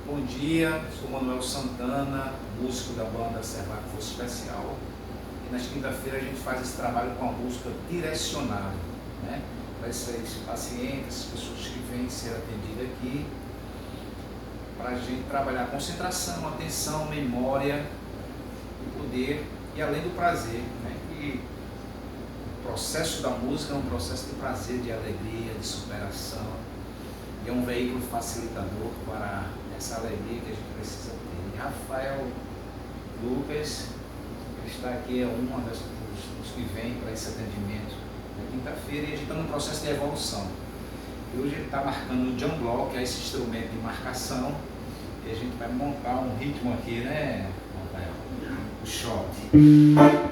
Bom dia, sou Manuel Santana, músico da banda Servar Força Especial. E nas quinta-feiras a gente faz esse trabalho com a música direcionada, né? Para esses pacientes, pessoas que vêm ser atendidas aqui, para a gente trabalhar concentração, atenção, memória e poder, e além do prazer, né? E o processo da música é um processo de prazer, de alegria, de superação, e é um veículo facilitador para essa alegria que a gente precisa ter. E Rafael Lucas, ele está aqui, é uma dos que vem para esse atendimento na quinta-feira, e a gente está num processo de evolução. E hoje ele está marcando o John Block, que é esse instrumento de marcação, e a gente vai montar um ritmo aqui, né, Rafael? O shot. Isso.